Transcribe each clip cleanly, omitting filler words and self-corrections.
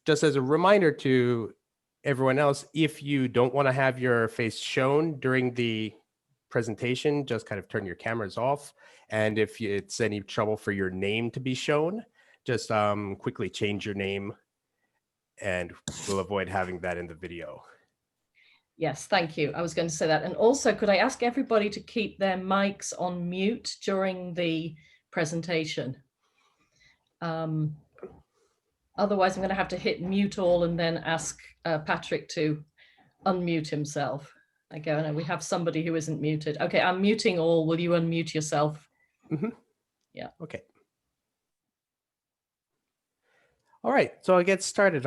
Just as a reminder to everyone else, if you don't want to have your face shown during the presentation, just kind of turn your cameras off. And if it's any trouble for your name to be shown, just quickly change your name and we'll avoid having that in the video. Yes, thank you. I was going to say that. And also, could I ask everybody to keep their mics on mute during the presentation? Otherwise, I'm going to have to hit mute all and then ask Patrick to unmute himself. Okay, and we have somebody who isn't muted. Okay, I'm muting all. Will you unmute yourself? Mm-hmm. Yeah. Okay. All right, so I'll get started.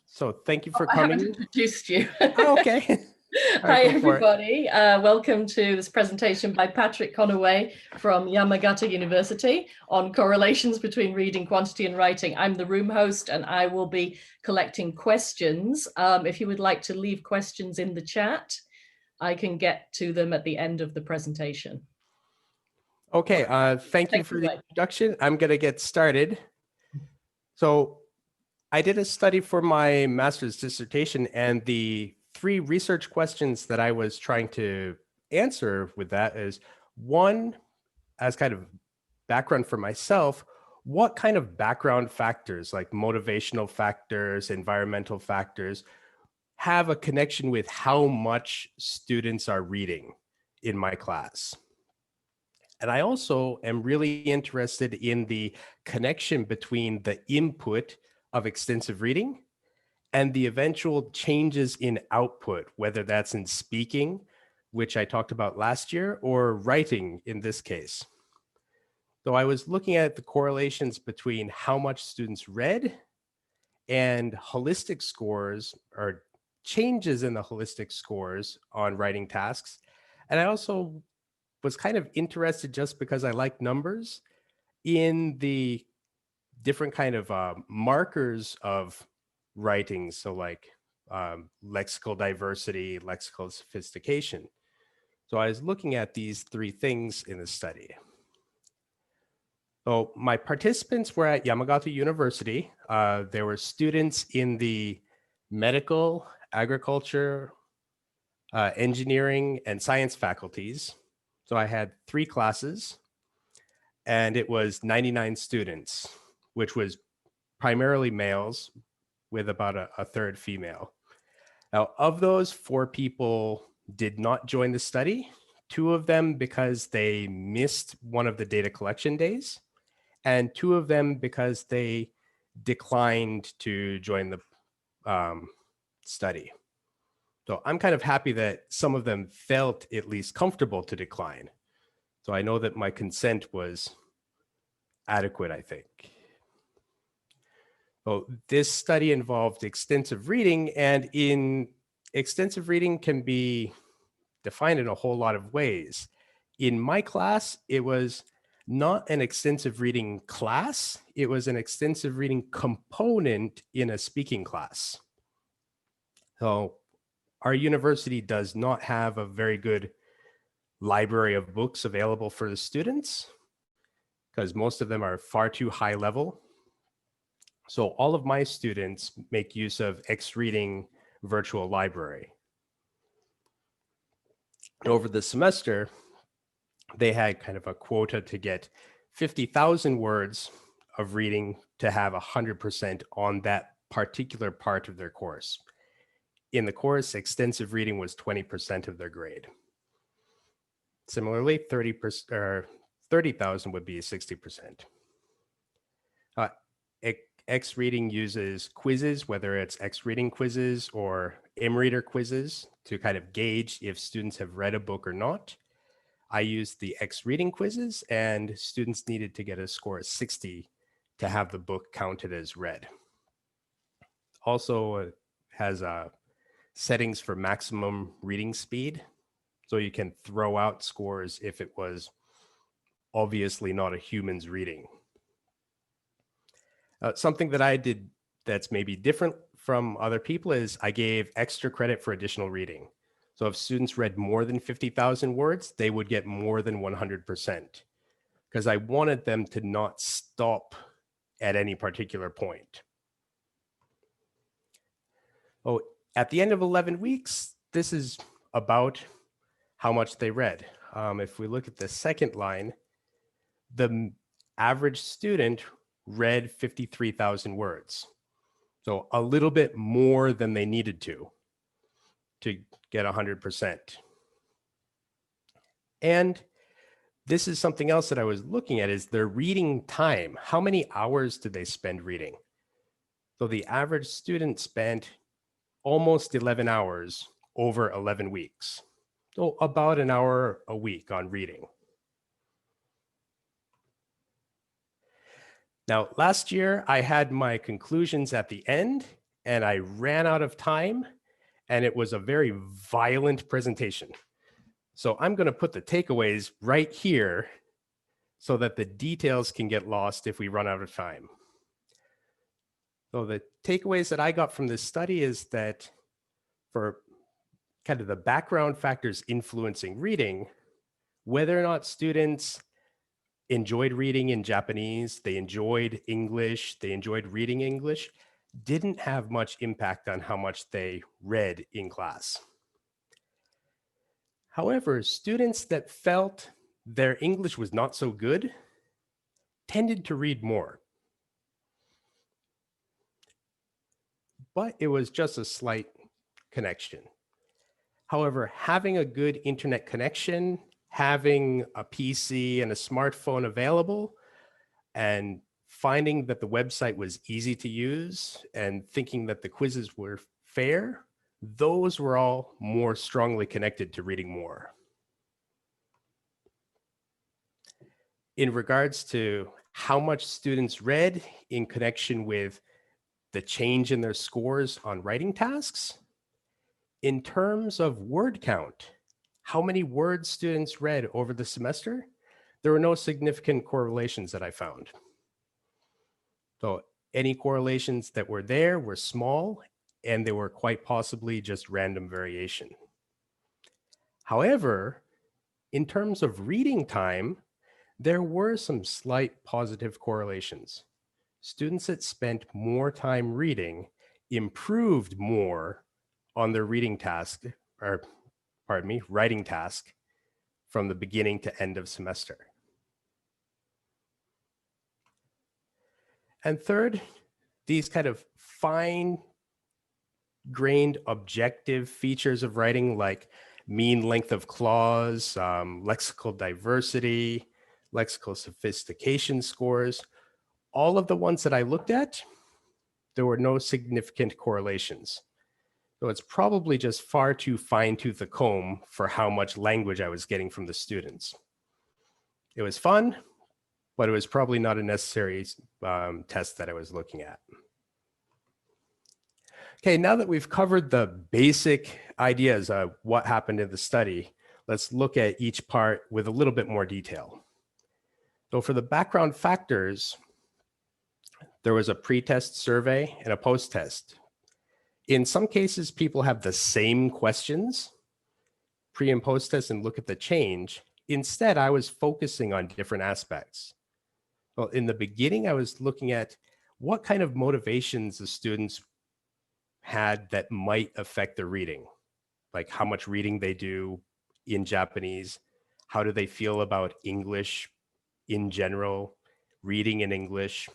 So thank you for coming. I haven't introduced you. Oh, okay. Hi, everybody. Welcome to this presentation by Patrick Conaway from Yamagata University on correlations between reading, quantity, and writing. I'm the room host, and I will be collecting questions. If you would like to leave questions in the chat, I can get to them at the end of the presentation. Okay, thank you for the introduction. I'm going to get started. So I did a study for my master's dissertation, and the 3 research questions that I was trying to answer with that is, one, as kind of background for myself, what kind of background factors like motivational factors, environmental factors have a connection with how much students are reading in my class? And I also am really interested in the connection between the input of extensive reading and the eventual changes in output, whether that's in speaking, which I talked about last year, or writing in this case. So I was looking at the correlations between how much students read and holistic scores, or changes in the holistic scores on writing tasks. And I also was kind of interested, just because I like numbers, in the different kind of markers of writing. So like lexical diversity, lexical sophistication. So I was looking at these 3 things in the study. So my participants were at Yamagata University. There were students in the medical, agriculture, engineering, and science faculties. So I had 3 classes, and it was 99 students, which was primarily males with about a third female. Now, of those, 4 people did not join the study, 2 of them because they missed one of the data collection days, and 2 of them because they declined to join the study. So I'm kind of happy that some of them felt at least comfortable to decline. So I know that my consent was adequate, I think. So this study involved extensive reading, and in extensive reading can be defined in a whole lot of ways. In my class, it was not an extensive reading class, it was an extensive reading component in a speaking class. So our university does not have a very good library of books available for the students, because most of them are far too high level. So all of my students make use of X-Reading Virtual Library. Over the semester, they had kind of a quota to get 50,000 words of reading to have 100% on that particular part of their course. In the course, extensive reading was 20% of their grade. Similarly, 30,000 would be 60%. X-Reading uses quizzes, whether it's X-Reading quizzes or M-Reader quizzes, to kind of gauge if students have read a book or not. I used the X-Reading quizzes, and students needed to get a score of 60 to have the book counted as read. Also has settings for maximum reading speed, so you can throw out scores if it was obviously not a human's reading. Something that I did that's maybe different from other people is I gave extra credit for additional reading. So if students read more than 50,000 words, they would get more than 100%, because I wanted them to not stop at any particular point. At the end of 11 weeks, this is about how much they read. If we look at the second line, the average student read 53,000 words. So a little bit more than they needed to get 100%. And this is something else that I was looking at, is their reading time. How many hours did they spend reading? So the average student spent almost 11 hours over 11 weeks. So about an hour a week on reading. Now, last year I had my conclusions at the end and I ran out of time, and it was a very violent presentation. So I'm going to put the takeaways right here so that the details can get lost if we run out of time. So the takeaways that I got from this study is that for kind of the background factors influencing reading, whether or not students enjoyed reading in Japanese, they enjoyed English, they enjoyed reading English, didn't have much impact on how much they read in class. However, students that felt their English was not so good tended to read more. But it was just a slight connection. However, having a good internet connection, having a PC and a smartphone available, and finding that the website was easy to use and thinking that the quizzes were fair, those were all more strongly connected to reading more. In regards to how much students read in connection with the change in their scores on writing tasks, in terms of word count, how many words students read over the semester, there were no significant correlations that I found. So any correlations that were there were small, and they were quite possibly just random variation. However, in terms of reading time, there were some slight positive correlations. Students that spent more time reading improved more on their reading task, or pardon me, writing task from the beginning to end of semester. And third, these kind of fine-grained objective features of writing, like mean length of clause, lexical diversity, lexical sophistication scores, all of the ones that I looked at, there were no significant correlations. So it's probably just far too fine-tooth a comb for how much language I was getting from the students. It was fun, but it was probably not a necessary test that I was looking at. Okay, now that we've covered the basic ideas of what happened in the study, let's look at each part with a little bit more detail. So for the background factors, there was a pre-test survey and a post-test. In some cases, people have the same questions, pre and post-test, and look at the change. Instead, I was focusing on different aspects. Well, in the beginning, I was looking at what kind of motivations the students had that might affect their reading, like how much reading they do in Japanese, how do they feel about English in general, reading in English,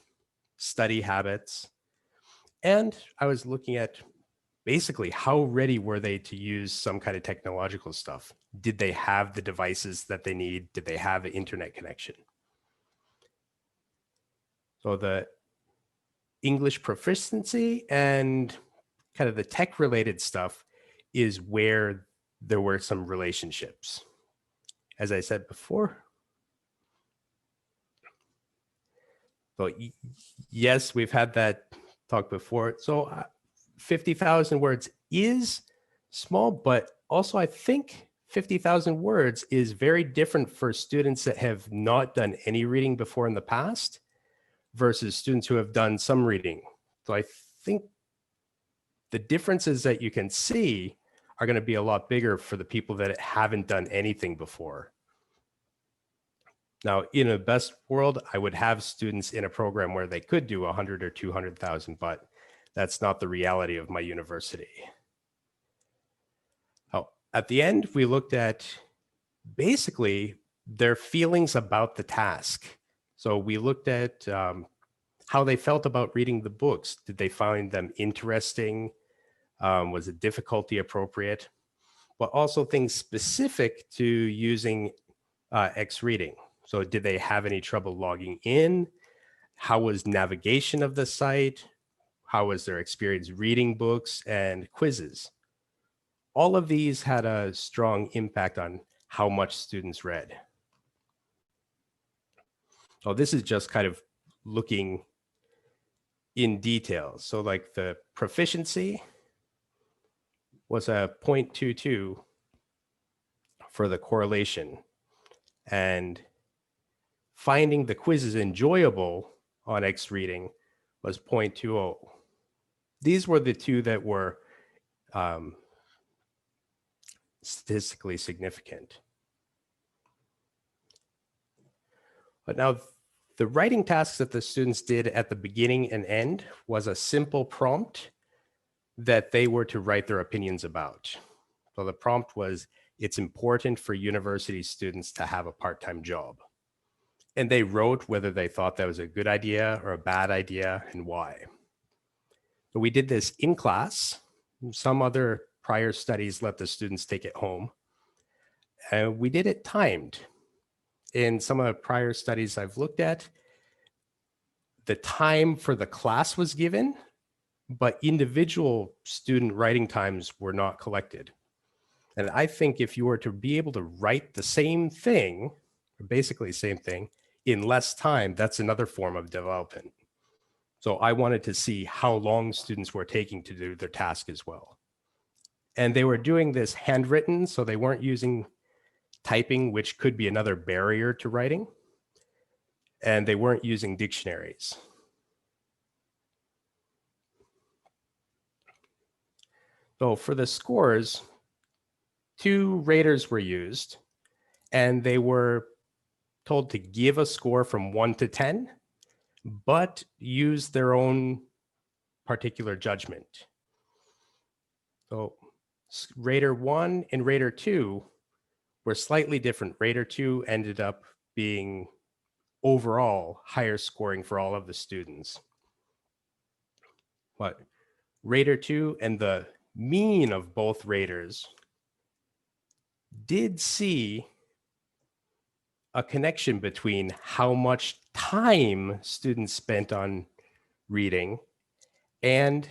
study habits. And I was looking at basically how ready were they to use some kind of technological stuff? Did they have the devices that they need? Did they have an internet connection? So the English proficiency and kind of the tech related stuff is where there were some relationships. As I said before, so yes, we've had that talk before. So 50,000 words is small, but also I think 50,000 words is very different for students that have not done any reading before in the past versus students who have done some reading. So I think the differences that you can see are going to be a lot bigger for the people that haven't done anything before. Now, in a best world, I would have students in a program where they could do 100 or 200,000, but that's not the reality of my university. At the end, we looked at basically their feelings about the task. So we looked at how they felt about reading the books. Did they find them interesting? Was it difficulty appropriate? But also things specific to using X reading. So did they have any trouble logging in? How was navigation of the site? How was their experience reading books and quizzes? All of these had a strong impact on how much students read. So this is just kind of looking in detail. So like the proficiency was a 0.22 for the correlation, and finding the quizzes enjoyable on X reading was 0.20. These were the two that were statistically significant. But now the writing tasks that the students did at the beginning and end was a simple prompt that they were to write their opinions about. So the prompt was, it's important for university students to have a part-time job. And they wrote whether they thought that was a good idea or a bad idea and why. So we did this in class. Some other prior studies let the students take it home. And we did it timed. In some of the prior studies I've looked at, the time for the class was given, but individual student writing times were not collected. And I think if you were to be able to write the same thing, or basically the same thing, in less time, that's another form of development. So I wanted to see how long students were taking to do their task as well. And they were doing this handwritten, so they weren't using typing, which could be another barrier to writing. And they weren't using dictionaries. So for the scores, 2 raters were used, and they were told to give a score from 1 to 10, but use their own particular judgment. So rater 1 and rater 2 were slightly different. Rater 2 ended up being overall higher scoring for all of the students. But rater 2 and the mean of both raters did see a connection between how much time students spent on reading and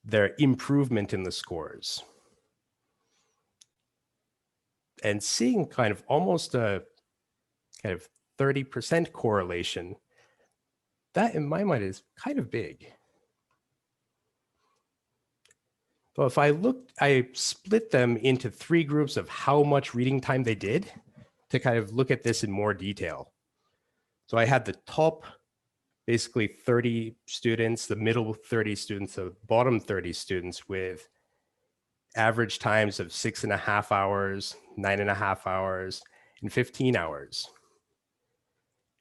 their improvement in the scores. And seeing kind of almost a kind of 30% correlation, that in my mind is kind of big. So if I split them into 3 groups of how much reading time they did to kind of look at this in more detail. So I had the top basically 30 students, the middle 30 students, the bottom 30 students with average times of 6.5 hours, 9.5 hours, and 15 hours.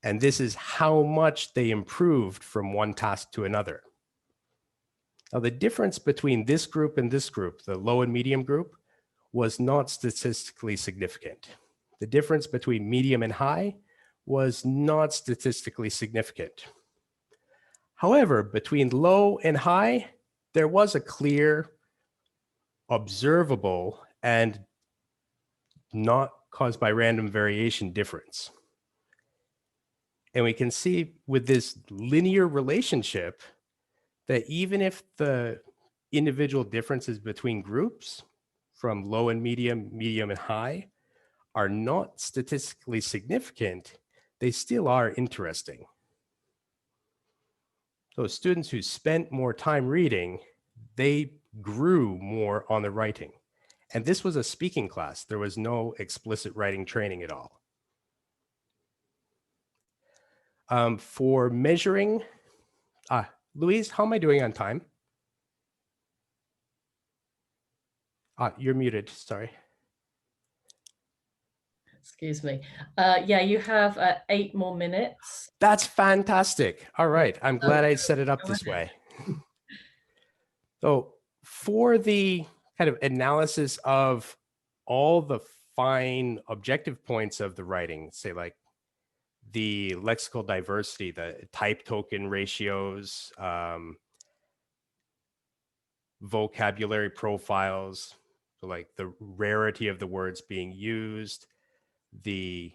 And this is how much they improved from one task to another. Now, the difference between this group and this group, the low and medium group, was not statistically significant. The difference between medium and high was not statistically significant. However, between low and high, there was a clear, observable, and not caused by random variation difference. And we can see with this linear relationship that even if the individual differences between groups from low and medium, medium and high are not statistically significant, they still are interesting. So students who spent more time reading, they grew more on the writing. And this was a speaking class. There was no explicit writing training at all. For measuring, Louise, how am I doing on time? You're muted, sorry. Excuse me. Yeah, you have 8 more minutes. That's fantastic. All right, I'm glad I set it up this way. So for the kind of analysis of all the fine objective points of the writing, say like the lexical diversity, the type token ratios, vocabulary profiles, so like the rarity of the words being used, the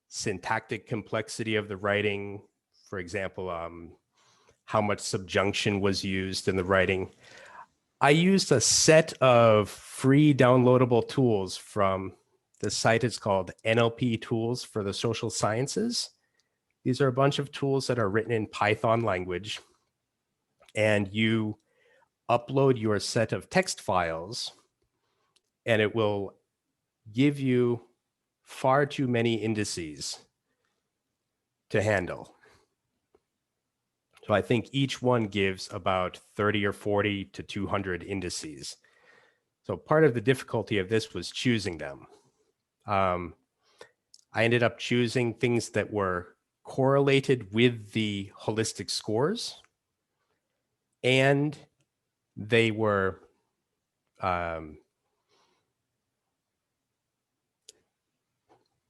syntactic complexity of the writing, for example, how much subjunction was used in the writing. I used a set of free downloadable tools from the site. It's called NLP Tools for the Social Sciences. These are a bunch of tools that are written in Python language, and you upload your set of text files, and it will give you far too many indices to handle. So I think each one gives about 30 or 40 to 200 indices. So part of the difficulty of this was choosing them. I ended up choosing things that were correlated with the holistic scores, and they were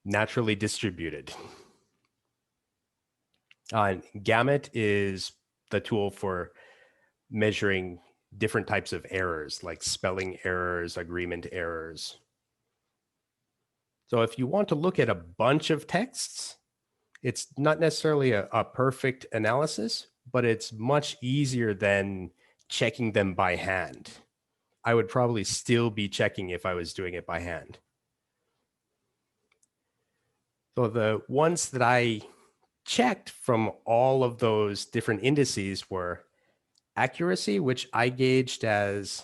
naturally distributed. Gamut is the tool for measuring different types of errors, like spelling errors, agreement errors. So if you want to look at a bunch of texts, it's not necessarily a perfect analysis, but it's much easier than checking them by hand. I would probably still be checking if I was doing it by hand. So the ones that I checked from all of those different indices were accuracy, which I gauged as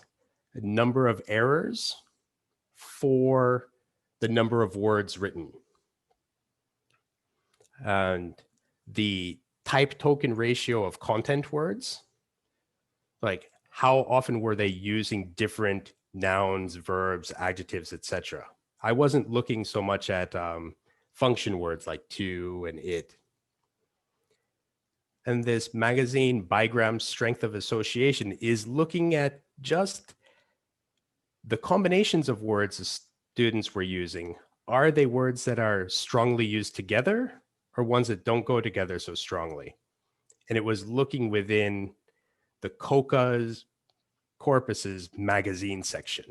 a number of errors for the number of words written. And the type token ratio of content words, like how often were they using different nouns, verbs, adjectives, etc. I wasn't looking so much at function words like to and it. And this magazine bigram strength of association is looking at just the combinations of words the students were using. Are they words that are strongly used together or ones that don't go together so strongly? And it was looking within the COCA's corpus's magazine section.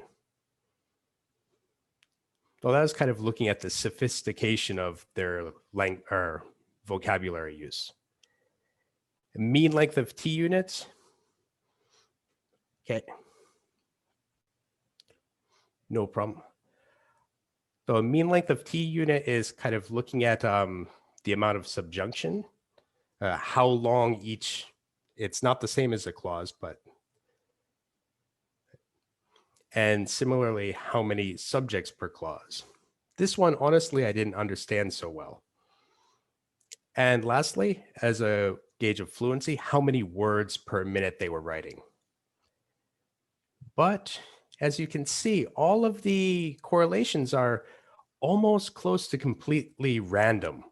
So that was kind of looking at the sophistication of their vocabulary use. Mean length of T units. Okay. No problem. So a mean length of T unit is kind of looking at the amount of subjunction, how long each, it's not the same as a clause, but, and similarly, how many subjects per clause. This one, honestly, I didn't understand so well. And lastly, as a gauge of fluency, how many words per minute they were writing. But as you can see, all of the correlations are almost close to completely random,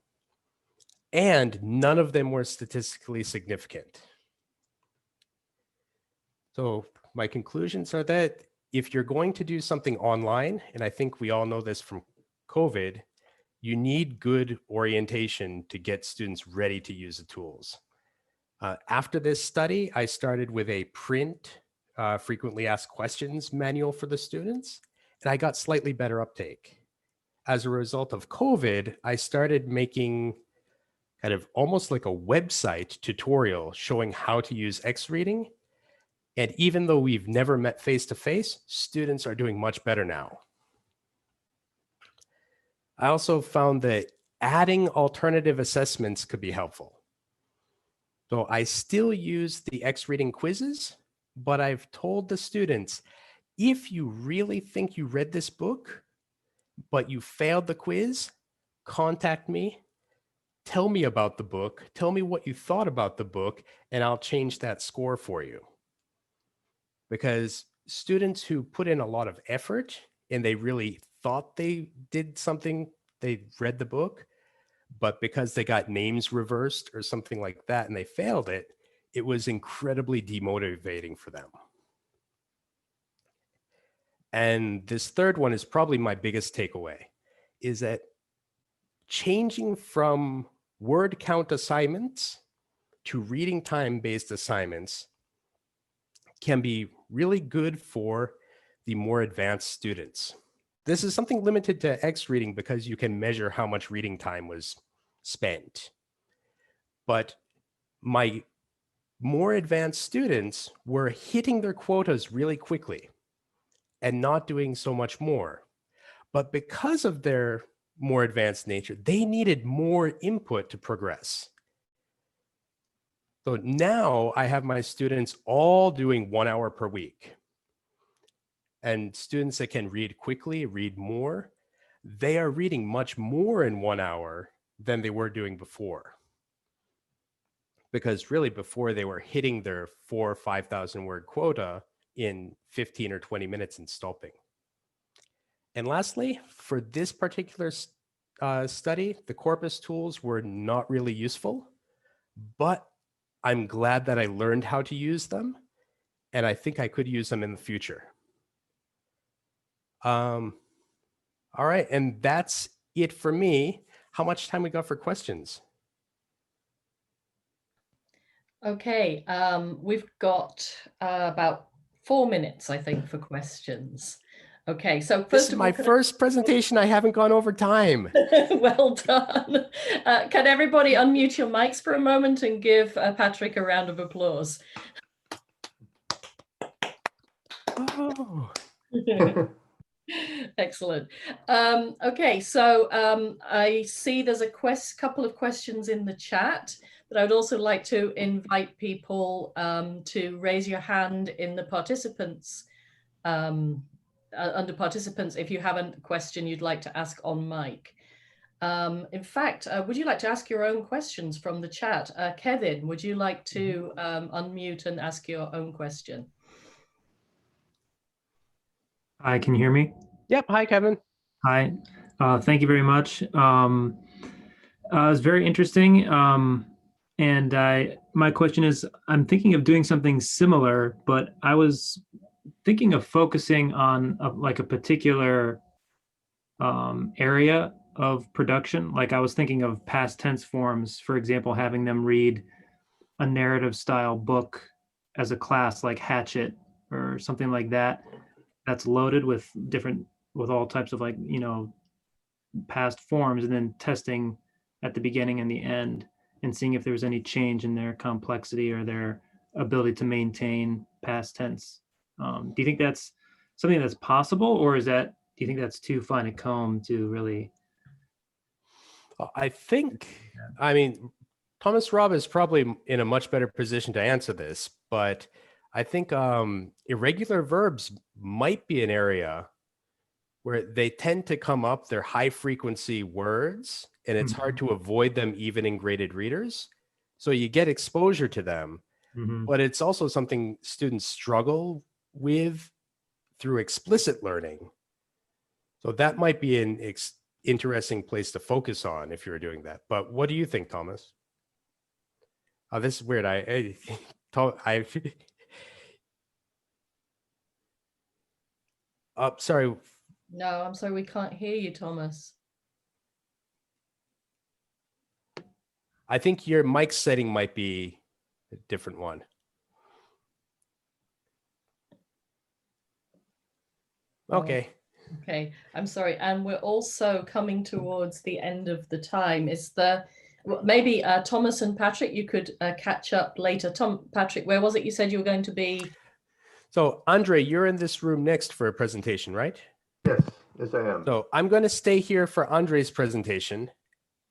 and none of them were statistically significant. So my conclusions are that if you're going to do something online, and I think we all know this from COVID, you need good orientation to get students ready to use the tools. After this study, I started with a print frequently asked questions manual for the students, and I got slightly better uptake. As a result of COVID, I started making kind of almost like a website tutorial showing how to use X-reading. And even though we've never met face-to-face, students are doing much better now. I also found that adding alternative assessments could be helpful. So I still use the X-reading quizzes, but I've told the students, if you really think you read this book, but you failed the quiz, contact me, tell me about the book, tell me what you thought about the book, and I'll change that score for you. Because students who put in a lot of effort and they really thought they did something, they read the book, but because they got names reversed or something like that and they failed it, it was incredibly demotivating for them. And this third one is probably my biggest takeaway, is that changing from word count assignments to reading time based assignments can be really good for the more advanced students. This is something limited to X reading because you can measure how much reading time was spent. But my more advanced students were hitting their quotas really quickly and not doing so much more. But because of their more advanced nature, they needed more input to progress. So now I have my students all doing 1 hour per week. And students that can read quickly, read more, they are reading much more in 1 hour than they were doing before. Because really before they were hitting their 4,000 or 5,000 word quota in 15 or 20 minutes and stopping. And lastly, for this particular study, the corpus tools were not really useful, but I'm glad that I learned how to use them, and I think I could use them in the future. All right, and that's it for me. How much time we got for questions? Okay, we've got about 4 minutes, I think, for questions. Okay, so first of all, my first presentation, I haven't gone over time. Well done. Can everybody unmute your mics for a moment and give Patrick a round of applause? Oh. Excellent. Okay, so I see there's a couple of questions in the chat, but I would also like to invite people to raise your hand in the participants, under participants, if you have a question you'd like to ask on mic. In fact, would you like to ask your own questions from the chat? Kevin, would you like to unmute and ask your own question? Hi, can you hear me? Yep. Hi, Kevin. Hi. Thank you very much. It was very interesting. And my question is, I'm thinking of doing something similar, but I was thinking of focusing on like a particular area of production. Like I was thinking of past tense forms, for example, having them read a narrative style book as a class, like Hatchet or something like that, that's loaded with all types of, like, you know, past forms, and then testing at the beginning and the end and seeing if there's any change in their complexity or their ability to maintain past tense. Do you think that's something that's possible, or do you think that's too fine a comb to really? I think, I mean, Thomas Robb is probably in a much better position to answer this, but I think irregular verbs might be an area where they tend to come up, they're high frequency words, and it's hard to avoid them even in graded readers. So you get exposure to them, but it's also something students struggle with through explicit learning. So that might be an interesting place to focus on if you're doing that. But what do you think, Thomas? Oh, this is weird. Sorry. No, I'm sorry, we can't hear you, Thomas. I think your mic setting might be a different one. Okay. Okay, I'm sorry. And we're also coming towards the end of the time. Is there, maybe Thomas and Patrick, you could catch up later. Patrick, where was it you said you were going to be? So Andre, you're in this room next for a presentation, right? Yes, I am. So I'm going to stay here for Andre's presentation.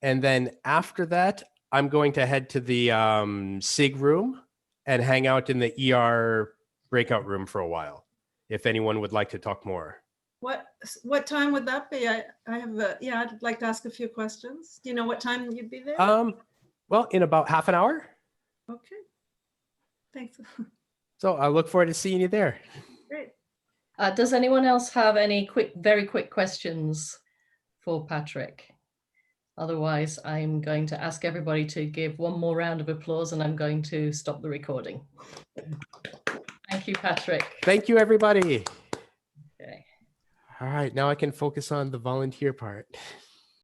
And then after that, I'm going to head to the SIG room and hang out in the ER breakout room for a while, if anyone would like to talk more. What time would that be? I have I'd like to ask a few questions. Do you know what time you'd be there? Well, in about half an hour. Okay. Thanks. So I look forward to seeing you there. Great. Does anyone else have any very quick questions for Patrick? Otherwise, I'm going to ask everybody to give one more round of applause, and I'm going to stop the recording. Thank you, Patrick. Thank you, everybody. Okay. All right, now I can focus on the volunteer part.